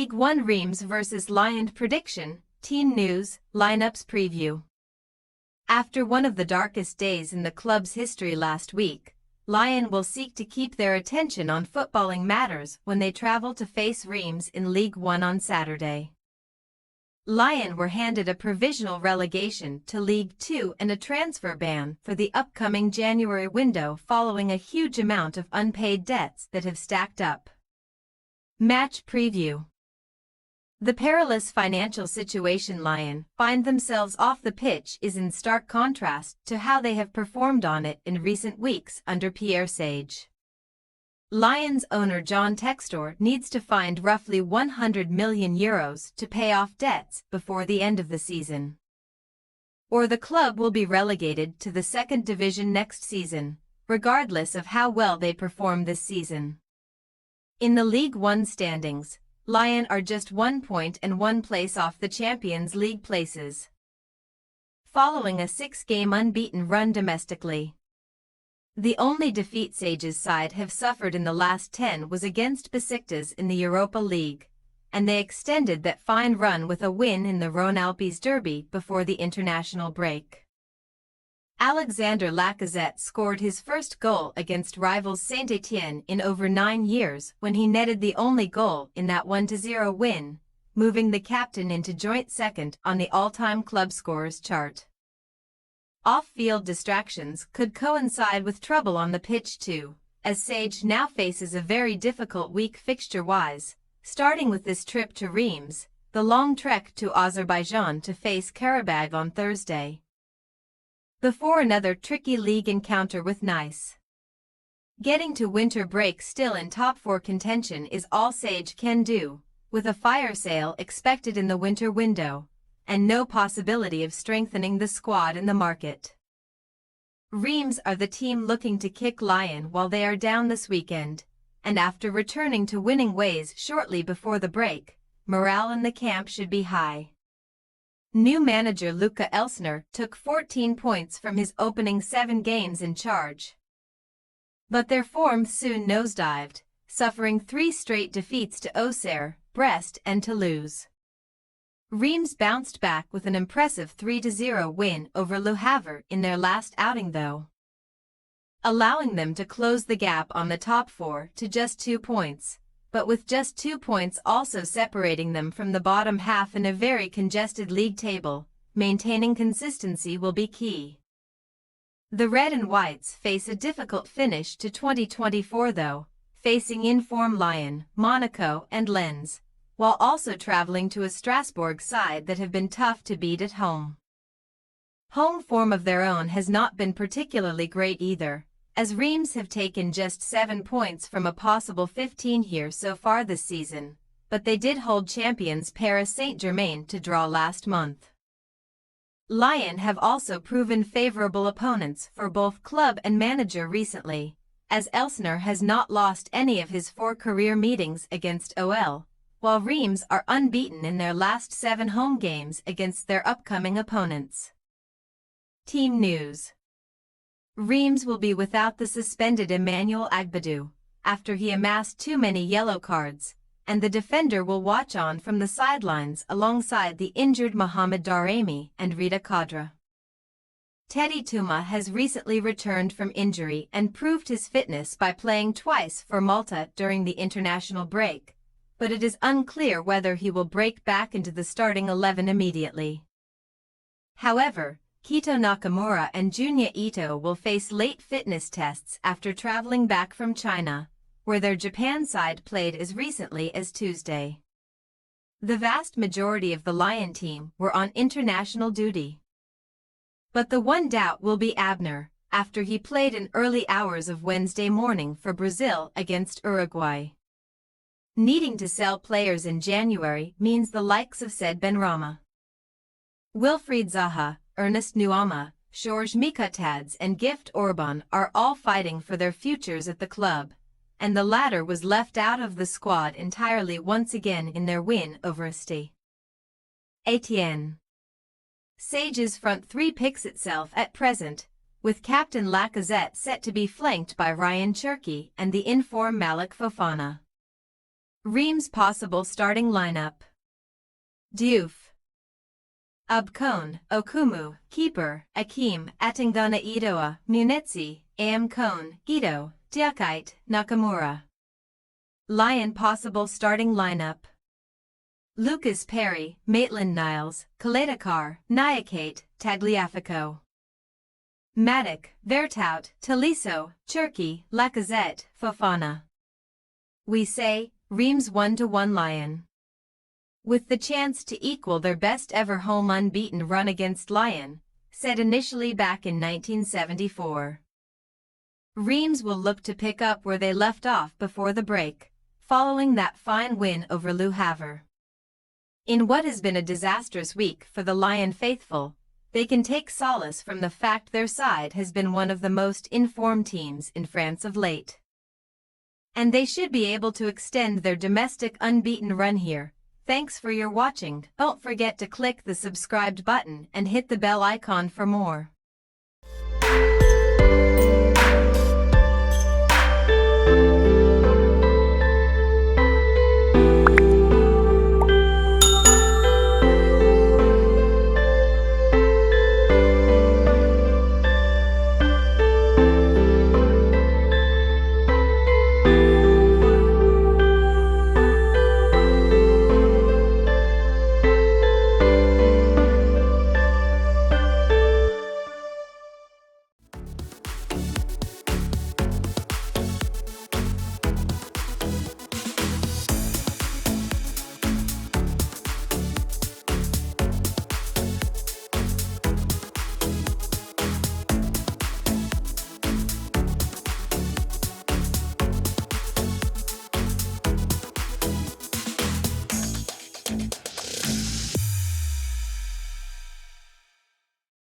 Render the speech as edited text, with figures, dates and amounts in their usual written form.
Ligue 1 Reims vs Lyon prediction, team news, lineups preview. After one of the darkest days in the club's history last week, Lyon will seek to keep their attention on footballing matters when they travel to face Reims in Ligue 1 on Saturday. Lyon were handed a provisional relegation to Ligue 2 and a transfer ban for the upcoming January window following a huge amount of unpaid debts that have stacked up. Match preview. The perilous financial situation Lyon find themselves off the pitch is in stark contrast to how they have performed on it in recent weeks under Pierre Sage. Lyon's owner John Textor needs to find roughly €100 million to pay off debts before the end of the season. Or the club will be relegated to the second division next season, regardless of how well they perform this season. In the Ligue 1 standings, Lyon are just 1 point and 1 place off the Champions League places, following a 6-game unbeaten run domestically. The only defeat Sage's side have suffered in the last 10 was against Besiktas in the Europa League, and they extended that fine run with a win in the Rhône-Alpes Derby before the international break. Alexandre Lacazette scored his first goal against rivals Saint-Étienne in over 9 years when he netted the only goal in that 1-0 win, moving the captain into joint second on the all-time club scorers chart. Off-field distractions could coincide with trouble on the pitch too, as Sage now faces a very difficult week fixture-wise, starting with this trip to Reims, the long trek to Azerbaijan to face Karabag on Thursday, before another tricky league encounter with Nice. Getting to winter break still in top 4 contention is all Sage can do, with a fire sale expected in the winter window, and no possibility of strengthening the squad in the market. Reims are the team looking to kick Lyon while they are down this weekend, and after returning to winning ways shortly before the break, morale in the camp should be high. New manager Luca Elsner took 14 points from his opening 7 games in charge, but their form soon nosedived, suffering 3 straight defeats to Auxerre, Brest and Toulouse. Reims bounced back with an impressive 3-0 win over Le Havre in their last outing though, allowing them to close the gap on the top 4 to just 2 points, but with just 2 points also separating them from the bottom half in a very congested league table. Maintaining consistency will be key. The Red and Whites face a difficult finish to 2024 though, facing in-form Lyon, Monaco and Lens, while also traveling to a Strasbourg side that have been tough to beat at home. Home form of their own has not been particularly great either, as Reims have taken just 7 points from a possible 15 here so far this season, but they did hold champions Paris Saint-Germain to draw last month. Lyon have also proven favorable opponents for both club and manager recently, as Elsner has not lost any of his 4 career meetings against OL, while Reims are unbeaten in their last 7 home games against their upcoming opponents. Team news. Reims will be without the suspended Emmanuel Agbadou, after he amassed too many yellow cards, and the defender will watch on from the sidelines alongside the injured Mohamed Daramy and Rida Kadra. Teddy Touma has recently returned from injury and proved his fitness by playing twice for Malta during the international break, but it is unclear whether he will break back into the starting 11 immediately. However, Kito Nakamura and Junya Ito will face late fitness tests after traveling back from China, where their Japan side played as recently as Tuesday. The vast majority of the Lyon team were on international duty, but the one doubt will be Abner, after he played in early hours of Wednesday morning for Brazil against Uruguay. Needing to sell players in January means the likes of Said Benrahma, Wilfried Zaha, Ernest Nuama, Georges Mikotadze and Gift Orban are all fighting for their futures at the club, and the latter was left out of the squad entirely once again in their win over Saint-Étienne. Sage's front 3 picks itself at present, with captain Lacazette set to be flanked by Ryan Cherki and the in-form Malik Fofana. Reims possible starting lineup. Diouf, Ubkone, Okumu, keeper, Akim, Atangana Idoa, Munetsi, Amkone, Ito, Diakite, Nakamura. Lyon possible starting lineup. Lucas Perry, Maitland-Niles, Kaledakar, Nyakate, Tagliafico. Matic, Vertout, Tolisso, Cherki, Lacazette, Fofana. We say, Reims 1-1 Lyon. With the chance to equal their best ever home unbeaten run against Lyon, set initially back in 1974. Reims will look to pick up where they left off before the break, following that fine win over Le Havre. In what has been a disastrous week for the Lyon faithful, they can take solace from the fact their side has been one of the most informed teams in France of late. And they should be able to extend their domestic unbeaten run here. Thanks for your watching. Don't forget to click the subscribed button and hit the bell icon for more.